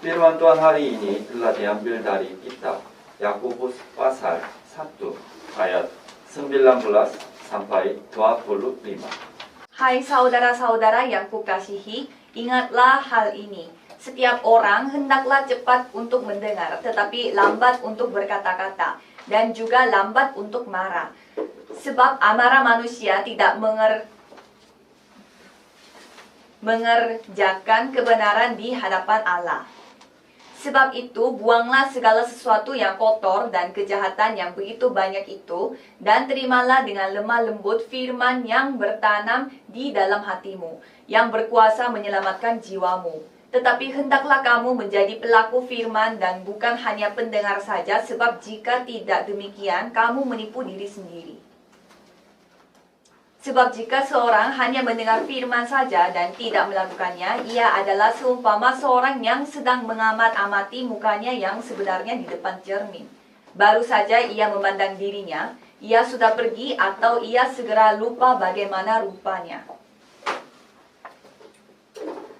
Firman Tuhan hari ini telah diambil dari kitab Yakobus pasal 1 ayat 19 sampai 25. Hai saudara-saudara yang kukasihi, ingatlah hal ini. Setiap orang hendaklah cepat untuk mendengar, tetapi lambat untuk berkata-kata, dan juga lambat untuk marah. Sebab amarah manusia tidak mengerjakan kebenaran di hadapan Allah. Sebab itu, buanglah segala sesuatu yang kotor dan kejahatan yang begitu banyak itu, dan terimalah dengan lemah lembut firman yang bertanam di dalam hatimu, yang berkuasa menyelamatkan jiwamu. Tetapi hendaklah kamu menjadi pelaku firman dan bukan hanya pendengar saja, sebab jika tidak demikian, kamu menipu diri sendiri. Sebab jika seorang hanya mendengar firman saja dan tidak melakukannya, ia adalah seumpama seorang yang sedang mengamat-amati mukanya yang sebenarnya di depan cermin. Baru saja ia memandang dirinya, ia sudah pergi atau ia segera lupa bagaimana rupanya.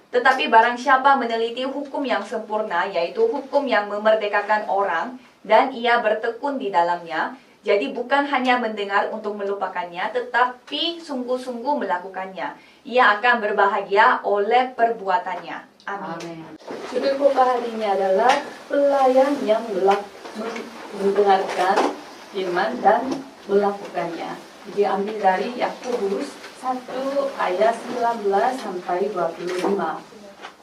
Tetapi barang siapa meneliti hukum yang sempurna, yaitu hukum yang memerdekakan orang, dan ia bertekun di dalamnya, jadi bukan hanya mendengar untuk melupakannya, tetapi sungguh-sungguh melakukannya. Ia akan berbahagia oleh perbuatannya. Amin. Judul khotbah hari ini adalah pelayan yang mendengarkan firman dan melakukannya. Diambil dari Yakobus 1 ayat 19 sampai 25.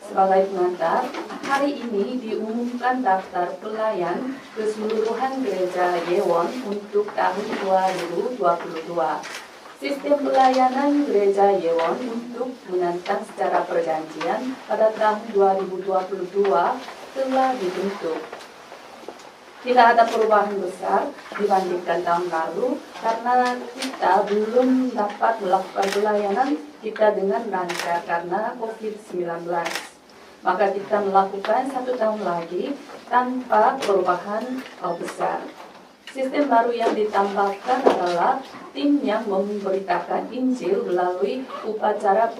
Sebagai pengantar, hari ini diumumkan daftar pelayan keseluruhan gereja Yewon untuk tahun 2022. Sistem pelayanan gereja Yewon untuk menantang secara perjanjian pada tahun 2022 telah dibentuk. Tidak ada perubahan besar dibandingkan tahun lalu karena kita belum dapat melakukan pelayanan kita dengan lancar karena COVID-19. Maka kita melakukan 1 tahun lagi tanpa perubahan besar. Sistem baru yang ditambahkan adalah tim yang memberitakan Injil melalui upacara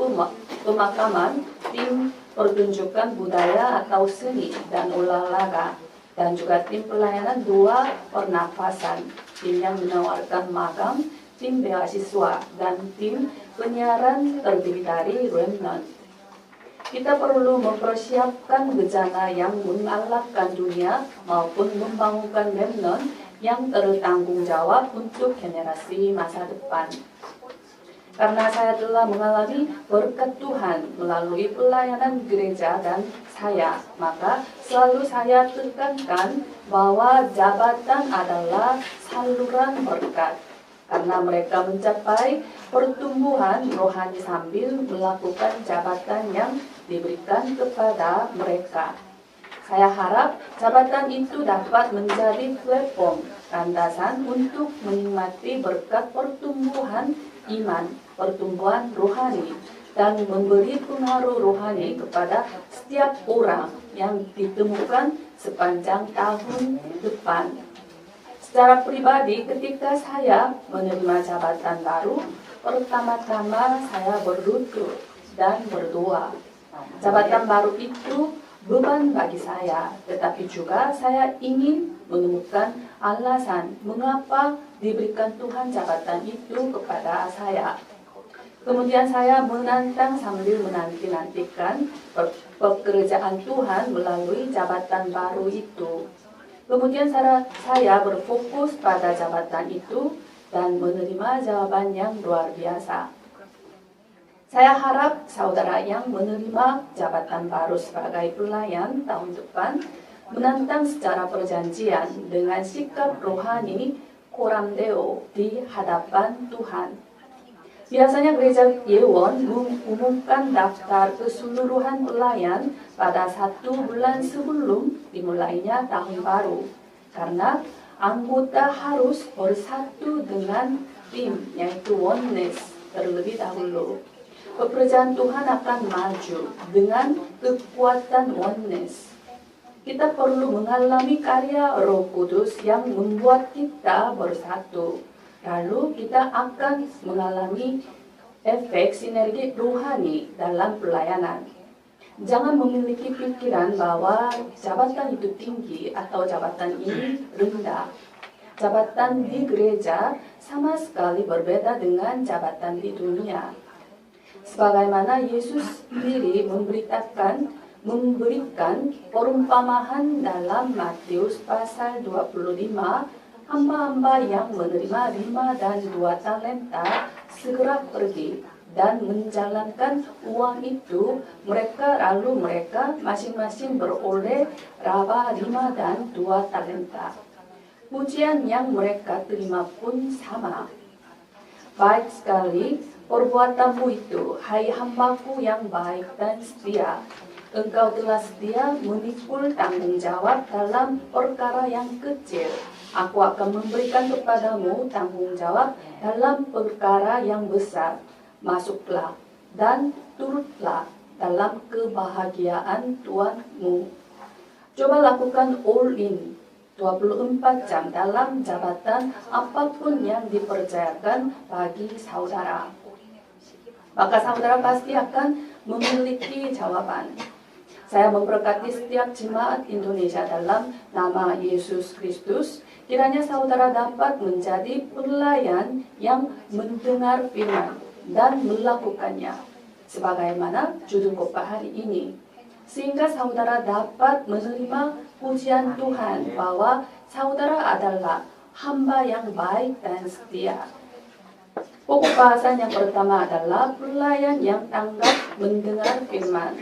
pemakaman, tim pertunjukan budaya atau seni dan olahraga, dan juga tim pelayanan 2 pernafasan, tim yang menawarkan magang, tim beasiswa, dan tim penyiaran terdiri dari remnant. Kita perlu mempersiapkan bencana yang mengalahkan dunia maupun membangunkan remnant yang bertanggung jawab untuk generasi masa depan. Karena saya telah mengalami berkat Tuhan melalui pelayanan gereja dan saya, maka selalu saya tekankan bahwa jabatan adalah saluran berkat. Karena mereka mencapai pertumbuhan rohani sambil melakukan jabatan yang diberikan kepada mereka. Saya harap jabatan itu dapat menjadi platform landasan untuk menikmati berkat pertumbuhan iman, pertumbuhan rohani, dan memberi pengaruh rohani kepada setiap orang yang ditemukan sepanjang tahun depan. Secara pribadi, ketika saya menerima jabatan baru, pertama-tama saya berlutut dan berdoa. Jabatan baru itu beban bagi saya, tetapi juga saya ingin menemukan alasan mengapa diberikan Tuhan jabatan itu kepada saya. Kemudian saya menantang sambil menanti-nantikan pekerjaan Tuhan melalui jabatan baru itu. Kemudian saya berfokus pada jabatan itu dan menerima jawaban yang luar biasa. Saya harap saudara yang menerima jabatan baru sebagai pelayan tahun depan menantang secara perjanjian dengan sikap rohani koram deo di hadapan Tuhan. Biasanya gereja Yewon mengumumkan daftar keseluruhan pelayan pada 1 bulan sebelum dimulainya tahun baru. Karena anggota harus bersatu dengan tim, yaitu oneness, terlebih dahulu. Pekerjaan Tuhan akan maju dengan kekuatan oneness. Kita perlu mengalami karya Roh Kudus yang membuat kita bersatu. Lalu kita akan mengalami efek sinergi rohani dalam pelayanan. Jangan memiliki pikiran bahwa jabatan itu tinggi atau jabatan ini rendah. Jabatan di gereja sama sekali berbeda dengan jabatan di dunia. Sebagaimana Yesus sendiri memberikan perumpamaan dalam Matius pasal 25, hamba-hamba yang menerima 5 dan 2 talenta segera pergi dan menjalankan uang itu. Mereka masing-masing beroleh raba 5 dan 2 talenta. Pujian yang mereka terima pun sama. Baik sekali perbuatanmu itu, hai hambaku yang baik dan setia. Engkau telah setia memikul tanggung jawab dalam perkara yang kecil. Aku akan memberikan kepadamu tanggung jawab dalam perkara yang besar. Masuklah dan turutlah dalam kebahagiaan Tuhanmu. Coba lakukan all in 24 jam dalam jabatan apapun yang dipercayakan bagi saudara. Maka saudara pasti akan memiliki jawaban. Saya memberkati setiap jemaat Indonesia dalam nama Yesus Kristus. Kiranya saudara dapat menjadi pelayan yang mendengar firman dan melakukannya, sebagaimana judul khotbah hari ini. Sehingga saudara dapat menerima pujian Tuhan bahwa saudara adalah hamba yang baik dan setia. Pokok bahasan yang pertama adalah pelayan yang tanggap mendengar firman.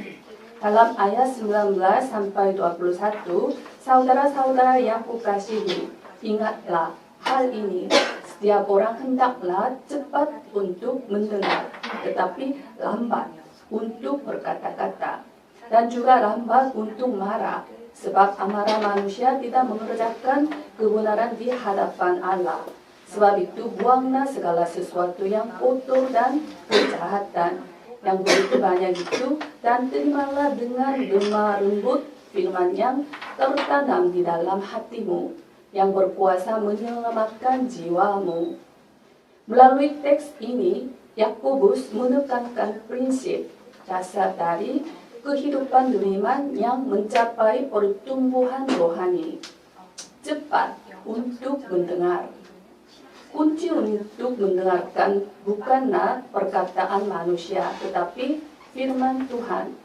Dalam ayat 19 sampai 21, saudara-saudara yang kukasihi, ingatlah hal ini. Setiap orang hendaklah cepat untuk mendengar, tetapi lambat untuk berkata-kata, dan juga lambat untuk marah, sebab amarah manusia tidak mengerjakan kebenaran di hadapan Allah. Sebab itu buanglah segala sesuatu yang kotor dan kejahatan yang begitu banyak itu, dan terimalah dengan lemah lembut firman yang tertanam di dalam hatimu, yang berkuasa menyelamatkan jiwamu. Melalui teks ini, Yakobus menekankan prinsip dasar dari kehidupan beriman yang mencapai pertumbuhan rohani. Cepat untuk mendengar. Kunci untuk mendengarkan bukanlah perkataan manusia, tetapi firman Tuhan.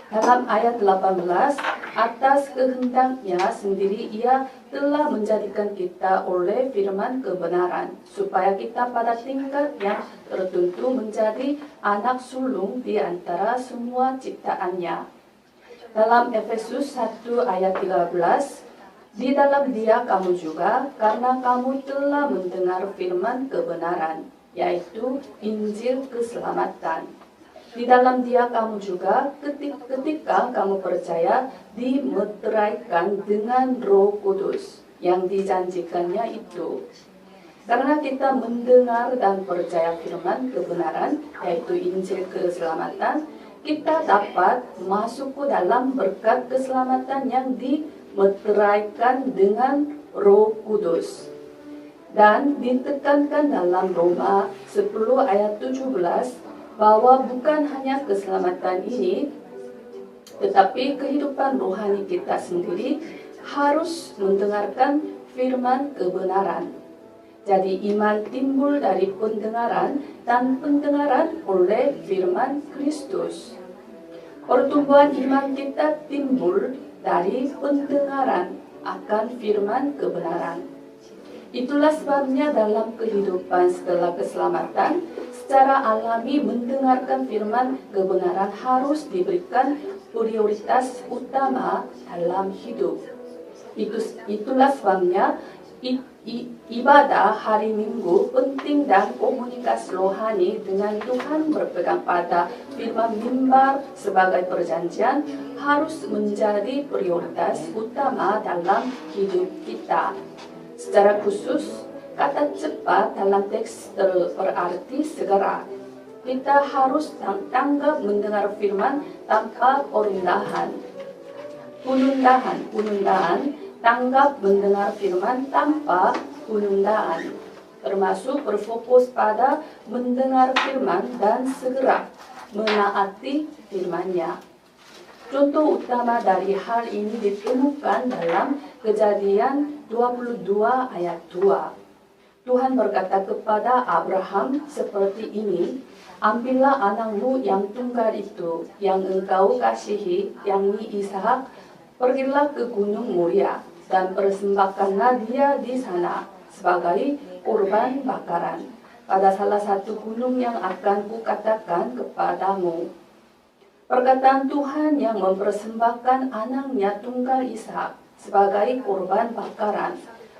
Dalam ayat 18, atas kehendaknya sendiri ia telah menjadikan kita oleh firman kebenaran, supaya kita pada tingkat yang tertentu menjadi anak sulung di antara semua ciptaannya. Dalam Efesus 1 ayat 13, di dalam dia kamu juga, karena kamu telah mendengar firman kebenaran, yaitu Injil keselamatan. Di dalam dia kamu juga, ketika kamu percaya, dimeteraikan dengan Roh Kudus yang dijanjikannya itu. Karena kita mendengar dan percaya firman kebenaran, yaitu Injil keselamatan, kita dapat masuk ke dalam berkat keselamatan yang dimeteraikan dengan Roh Kudus. Dan ditekankan dalam Roma 10 ayat 17 bahwa bukan hanya keselamatan ini, tetapi kehidupan rohani kita sendiri harus mendengarkan firman kebenaran. Jadi iman timbul dari pendengaran, dan pendengaran oleh firman Kristus. Pertumbuhan iman kita timbul dari pendengaran akan firman kebenaran. Itulah sebabnya dalam kehidupan setelah keselamatan, secara alami mendengarkan firman kebenaran harus diberikan prioritas utama dalam hidup. Itulah sebabnya ibadah hari Minggu penting, dan komunikasi rohani dengan Tuhan berpegang pada firman mimbar sebagai perjanjian harus menjadi prioritas utama dalam hidup kita. Secara khusus, kata cepat dalam teks berarti segera. Kita harus tanggap mendengar firman tanpa penundahan. Tanggap mendengar firman tanpa penundaan, termasuk berfokus pada mendengar firman dan segera menaati firman-Nya. Contoh utama dari hal ini ditemukan dalam Kejadian 22 ayat 2. Tuhan berkata kepada Abraham seperti ini, "Ambillah anakmu yang tunggal itu, yang engkau kasihi, yakni Ishak, pergilah ke Gunung Moria, dan persembahkanlah dia di sana sebagai korban bakaran pada salah satu gunung yang akan kukatakan kepadamu." Perkataan Tuhan yang mempersembahkan anaknya tunggal Ishak sebagai korban bakaran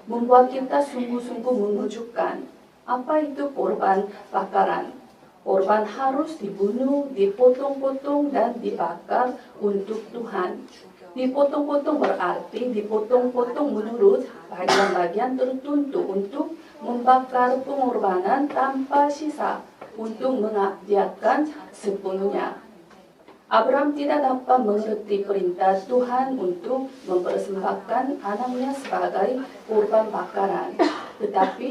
membuat kita sungguh-sungguh mengejutkan. Apa itu korban bakaran? Korban harus dibunuh, dipotong-potong, dan dibakar untuk Tuhan. Dipotong-potong berarti dipotong-potong menurut bagian-bagian tertentu untuk membakar pengorbanan tanpa sisa untuk mengerjakan sepenuhnya. Abraham tidak dapat mengerti perintah Tuhan untuk mempersembahkan anaknya sebagai korban bakaran. Tetapi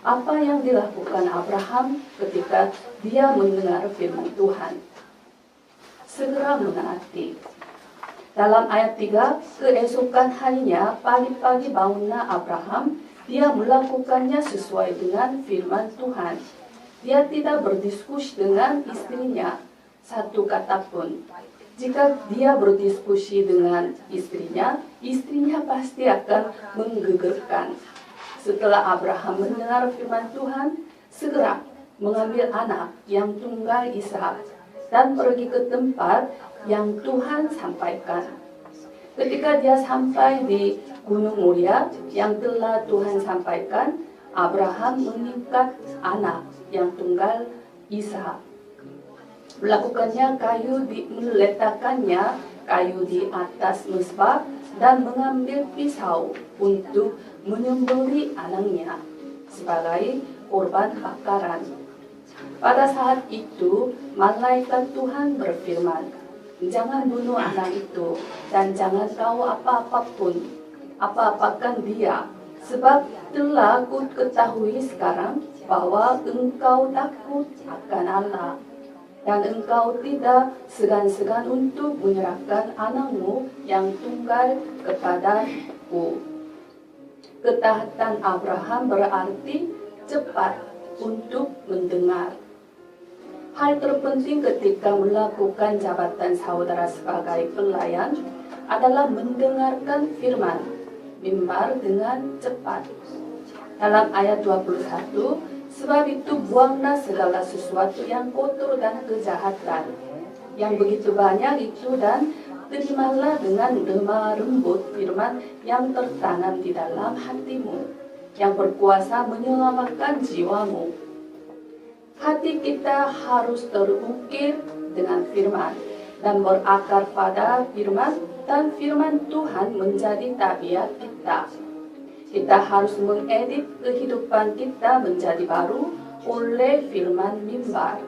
apa yang dilakukan Abraham ketika dia mendengar firman Tuhan? Segera menaati. Dalam ayat 3, keesokan harinya pagi-pagi bangunlah Abraham, dia melakukannya sesuai dengan firman Tuhan. Dia tidak berdiskusi dengan istrinya satu kata pun. Jika dia berdiskusi dengan istrinya pasti akan menggegerkan. Setelah Abraham mendengar firman Tuhan, segera mengambil anak yang tunggal Ishak dan pergi ke tempat yang Tuhan sampaikan. Ketika dia sampai di Gunung Moria yang telah Tuhan sampaikan, Abraham mengikat anak yang tunggal Ishak. Melakukannya meletakkannya kayu di atas mezbah dan mengambil pisau untuk menyembelih anaknya sebagai korban bakaran. Pada saat itu, malaikat Tuhan berfirman, "Jangan bunuh anak itu dan jangan kau apa-apakan dia, sebab telah ku ketahui sekarang bahwa engkau takut akan Allah. Dan engkau tidak segan-segan untuk menyerahkan anakmu yang tunggal kepadaku." Ketaatan Abraham berarti cepat untuk mendengar. Hal terpenting ketika melakukan jabatan saudara sebagai pelayan adalah mendengarkan firman mimbar dengan cepat. Dalam ayat 21, "Sebab itu buanglah segala sesuatu yang kotor dan kejahatan yang begitu banyak itu, dan terimalah dengan lemah lembut firman yang tertanam di dalam hatimu, yang berkuasa menyelamatkan jiwamu." Hati kita harus terukir dengan firman dan berakar pada firman, dan firman Tuhan menjadi tabiat kita. Kita harus mengedit kehidupan kita menjadi baru oleh firman mimbar.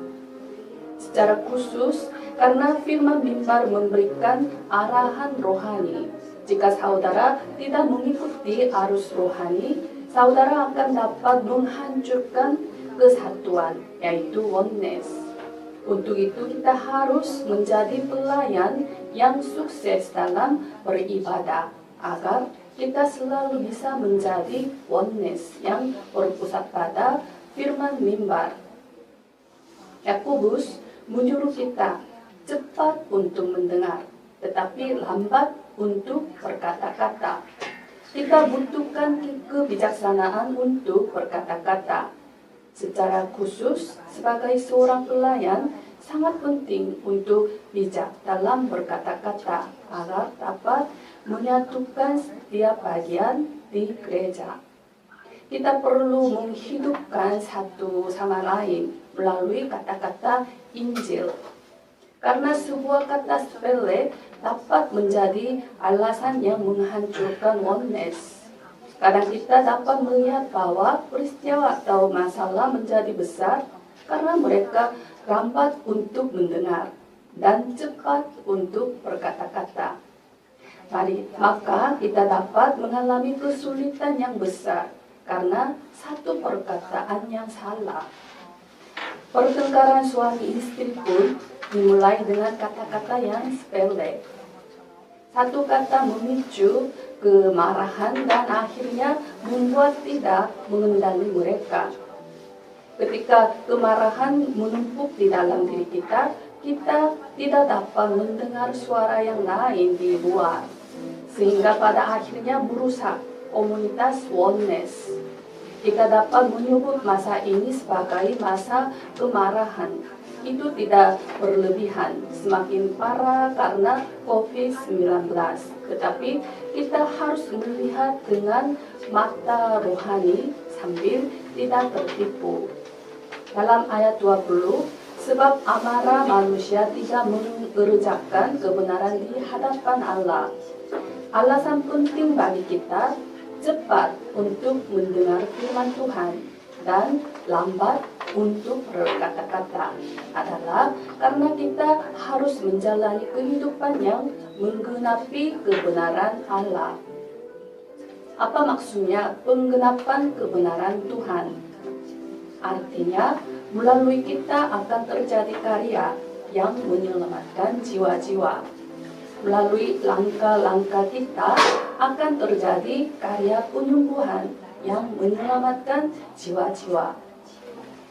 Secara khusus, karena firman mimbar memberikan arahan rohani. Jika saudara tidak mengikuti arus rohani, saudara akan dapat menghancurkan kesatuan, yaitu oneness. Untuk itu kita harus menjadi pelayan yang sukses dalam beribadah, agar kita selalu bisa menjadi oneness yang berpusat pada firman mimbar. Yakobus menyuruh kita cepat untuk mendengar, tetapi lambat untuk berkata-kata. Kita butuhkan kebijaksanaan untuk berkata-kata. Secara khusus, sebagai seorang pelayan, sangat penting untuk bijak dalam berkata-kata agar dapat menyatukan setiap bagian di gereja. Kita perlu menghidupkan satu sama lain melalui kata-kata Injil. Karena sebuah kata sepele dapat menjadi alasan yang menghancurkan oneness. Kadang kita dapat melihat bahwa peristiwa atau masalah menjadi besar karena mereka lambat untuk mendengar dan cepat untuk berkata-kata. Maka kita dapat mengalami kesulitan yang besar karena satu perkataan yang salah. Pertengkaran suami istri pun dimulai dengan kata-kata yang sepele. Satu kata memicu kemarahan dan akhirnya membuat tidak mengendali mereka. Ketika kemarahan menumpuk di dalam diri kita, kita tidak dapat mendengar suara yang lain di luar. Sehingga pada akhirnya merusak komunitas oneness. Jika dapat menyebut masa ini sebagai masa kemarahan, itu tidak berlebihan, semakin parah karena COVID-19. Tetapi kita harus melihat dengan mata rohani sambil tidak tertipu. Dalam ayat 20, sebab amarah manusia tidak mengerjakan kebenaran di hadapan Allah. Alasan penting bagi kita cepat untuk mendengar firman Tuhan dan lambat untuk berkata-kata adalah karena kita harus menjalani kehidupan yang menggenapi kebenaran Allah. Apa maksudnya penggenapan kebenaran Tuhan? Artinya, melalui kita akan terjadi karya yang menyelamatkan jiwa-jiwa. Melalui langkah-langkah kita akan terjadi karya penyembuhan yang menyelamatkan jiwa-jiwa.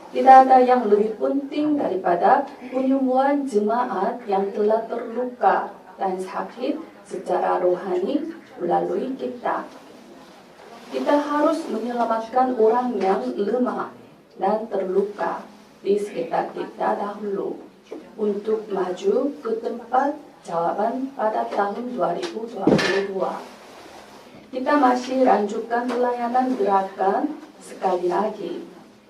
Tidak ada yang lebih penting daripada penyembuhan jemaat yang telah terluka dan sakit secara rohani melalui kita. Kita harus menyelamatkan orang yang lemah dan terluka di sekitar kita dahulu untuk maju ke tempat jawaban pada tahun 2022. Kita masih lanjutkan pelayanan gerakan sekali lagi.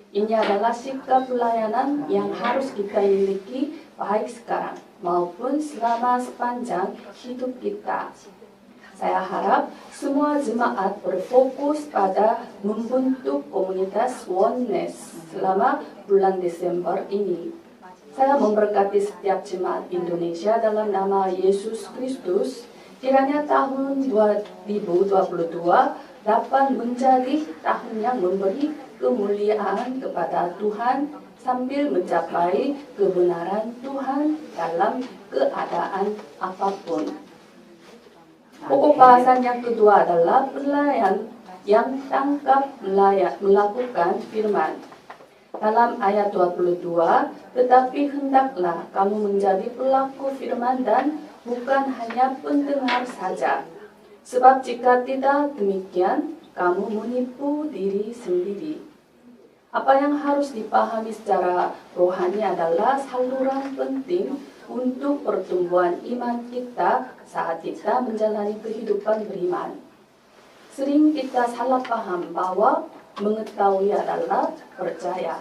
Ini adalah sikap pelayanan yang harus kita miliki baik sekarang maupun selama sepanjang hidup kita. Saya harap semua jemaat berfokus pada membentuk komunitas oneness selama bulan Desember ini. Saya memberkati setiap jemaat Indonesia dalam nama Yesus Kristus. Kiranya tahun 2022 dapat menjadi tahun yang memberi kemuliaan kepada Tuhan sambil mencapai kebenaran Tuhan dalam keadaan apapun. Pokok bahasan yang kedua adalah pelayan yang tangkap melakukan firman. Dalam ayat 22, tetapi hendaklah kamu menjadi pelaku firman dan bukan hanya pendengar saja. Sebab jika tidak demikian, kamu menipu diri sendiri. Apa yang harus dipahami secara rohani adalah saluran penting untuk pertumbuhan iman kita saat kita menjalani kehidupan beriman. Sering kita salah paham bahwa mengetahui adalah percaya.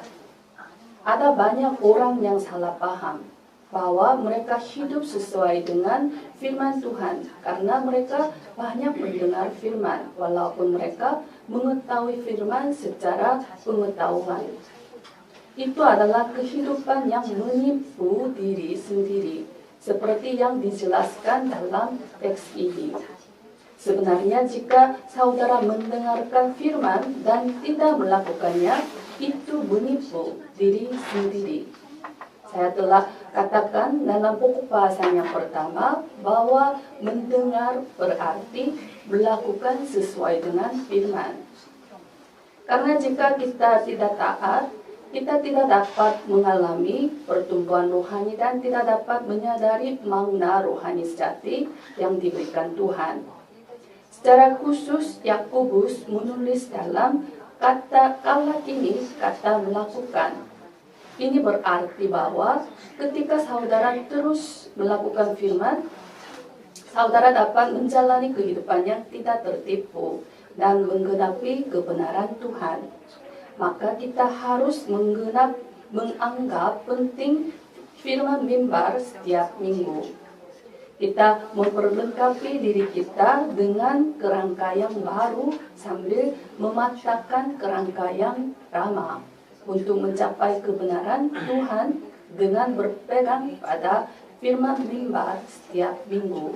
Ada banyak orang yang salah paham bahwa mereka hidup sesuai dengan firman Tuhan karena mereka banyak mendengar firman walaupun mereka mengetahui firman secara pengetahuan. Itu adalah kehidupan yang menipu diri sendiri seperti yang dijelaskan dalam teks ini. Sebenarnya jika saudara mendengarkan firman dan tidak melakukannya, itu menipu diri sendiri. Saya telah katakan dalam pokok bahasan yang pertama bahwa mendengar berarti melakukan sesuai dengan firman. Karena jika kita tidak taat, kita tidak dapat mengalami pertumbuhan rohani dan tidak dapat menyadari makna rohani sejati yang diberikan Tuhan. Secara khusus, Yakobus menulis dalam kata melakukan. Ini berarti bahwa ketika saudara terus melakukan firman, saudara dapat menjalani kehidupan yang tidak tertipu dan menggenapi kebenaran Tuhan. Maka kita harus menganggap penting firman mimbar setiap minggu. Kita memperlengkapi diri kita dengan kerangka yang baru sambil mematahkan kerangka yang lama untuk mencapai kebenaran Tuhan dengan berpegang pada firman mimbar setiap minggu.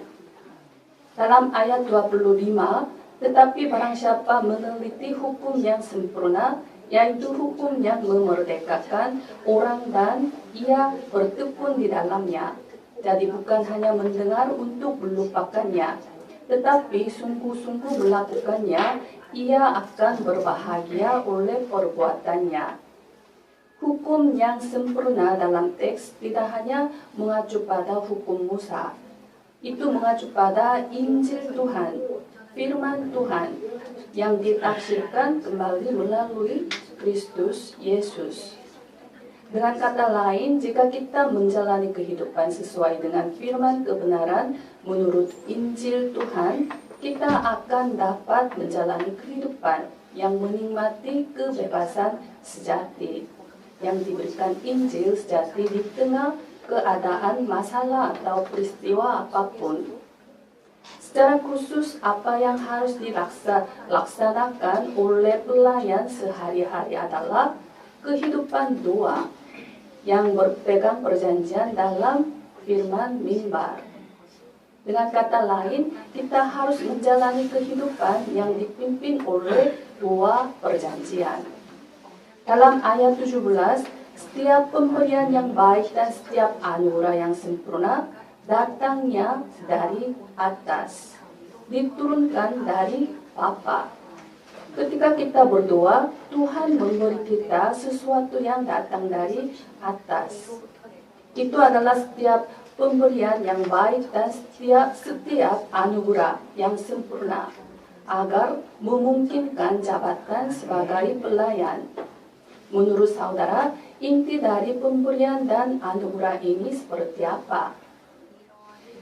Dalam ayat 25, tetapi barang siapa meneliti hukum yang sempurna, yaitu hukum yang memerdekakan orang dan ia bertekun di dalamnya. Jadi bukan hanya mendengar untuk melupakannya, tetapi sungguh-sungguh melakukannya, ia akan berbahagia oleh perbuatannya. Hukum yang sempurna dalam teks tidak hanya mengacu pada hukum Musa, itu mengacu pada Injil Tuhan, firman Tuhan yang ditafsirkan kembali melalui Kristus Yesus. Dengan kata lain, jika kita menjalani kehidupan sesuai dengan firman kebenaran menurut Injil Tuhan, kita akan dapat menjalani kehidupan yang menikmati kebebasan sejati yang diberikan Injil sejati di tengah keadaan masalah atau peristiwa apapun. Secara khusus, apa yang harus dilaksanakan oleh pelayan sehari-hari adalah kehidupan doa yang berpegang perjanjian dalam firman mimbar. Dengan kata lain, kita harus menjalani kehidupan yang dipimpin oleh doa perjanjian. Dalam ayat 17, setiap pemberian yang baik dan setiap anugerah yang sempurna datangnya dari atas, diturunkan dari Bapa. Ketika kita berdoa, Tuhan memberi kita sesuatu yang datang dari atas. Itu adalah setiap pemberian yang baik dan setiap anugerah yang sempurna agar memungkinkan jabatan sebagai pelayan. Menurut saudara, inti dari pemberian dan anugerah ini seperti apa?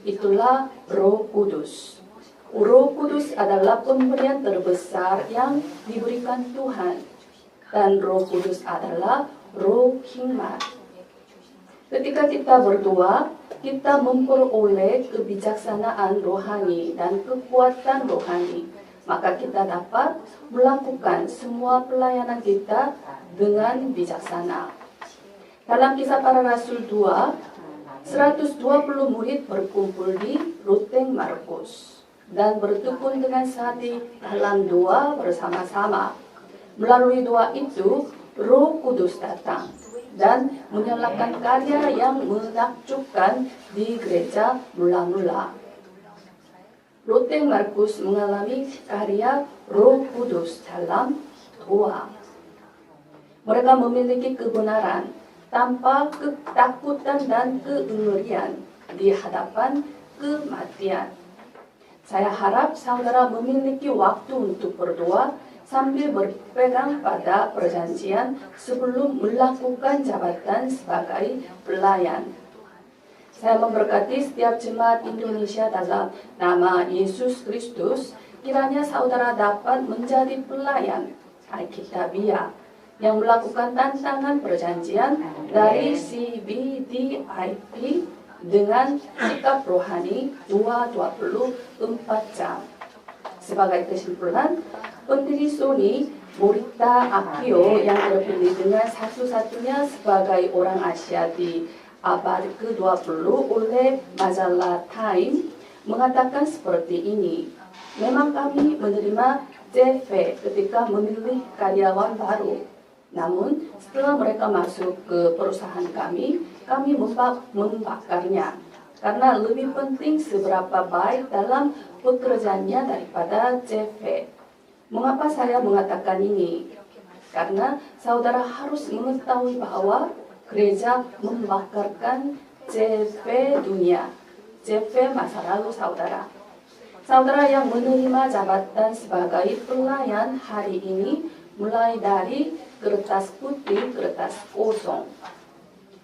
Itulah Roh Kudus. Roh Kudus adalah pemberian terbesar yang diberikan Tuhan. Dan Roh Kudus adalah Roh Hikmat. Ketika kita berdoa, kita memperoleh kebijaksanaan rohani dan kekuatan rohani. Maka kita dapat melakukan semua pelayanan kita dengan bijaksana. Dalam Kisah Para Rasul 2, 120 murid berkumpul di Ruteng Markus dan bertekun dengan hati dalam doa bersama-sama. Melalui doa itu, Roh Kudus datang dan menyalakan karya yang menakjubkan di gereja mula-mula. Ruteng Markus mengalami karya Roh Kudus dalam doa. Mereka memiliki kebenaran tanpa ketakutan dan keengerian di hadapan kematian. Saya harap saudara memiliki waktu untuk berdoa sambil berpegang pada perjanjian sebelum melakukan jabatan sebagai pelayan. Saya memberkati setiap jemaat Indonesia dalam nama Yesus Kristus. Kiranya saudara dapat menjadi pelayan Alkitabiah yang melakukan tantangan perjanjian dari CBDIP dengan sikap rohani 24 jam. Sebagai kesimpulan, pendiri Sony, Morita Akio yang terpilih dengan satu-satunya sebagai orang Asia di abad ke-20 oleh majalah Time mengatakan seperti ini. Memang kami menerima CV ketika memilih karyawan baru. Namun, setelah mereka masuk ke perusahaan kami membakarnya. Karena lebih penting seberapa baik dalam pekerjaannya daripada CV. Mengapa saya mengatakan ini? Karena saudara harus mengetahui bahwa gereja membakarkan CV dunia, CV masa lalu saudara. Saudara yang menerima jabatan sebagai pelayan hari ini mulai dari kertas putih, kertas kosong.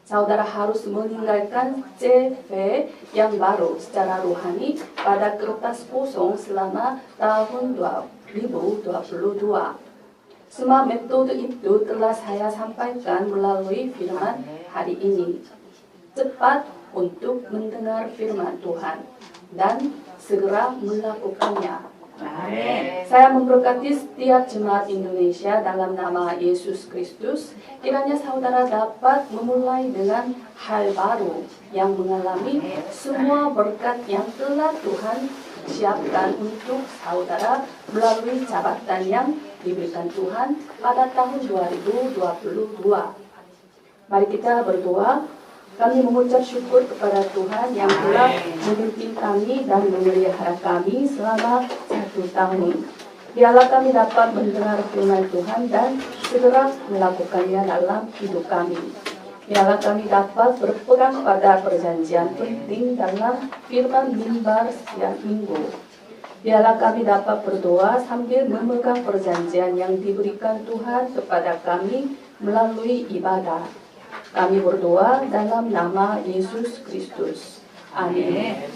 Saudara harus meninggalkan CV yang baru secara rohani pada kertas kosong selama tahun 2022. Semua metode itu telah saya sampaikan melalui firman hari ini. Cepat untuk mendengar firman Tuhan dan segera melakukannya. Amin. Saya memberkati setiap jemaat Indonesia dalam nama Yesus Kristus. Kiranya saudara dapat memulai dengan hal baru yang mengalami semua berkat yang telah Tuhan siapkan untuk saudara melalui jabatan yang diberikan Tuhan pada tahun 2022. Mari kita berdoa. Kami mengucap syukur kepada Tuhan yang telah memimpin kami dan memelihara kami selama 1 tahun. Biarlah kami dapat mendengar firman Tuhan dan segera melakukannya dalam hidup kami. Biarlah kami dapat berpegang pada perjanjian penting dalam firman mimbar setiap minggu. Biarlah kami dapat berdoa sambil memegang perjanjian yang diberikan Tuhan kepada kami melalui ibadah. Kami berdoa dalam nama Yesus Kristus. Amin.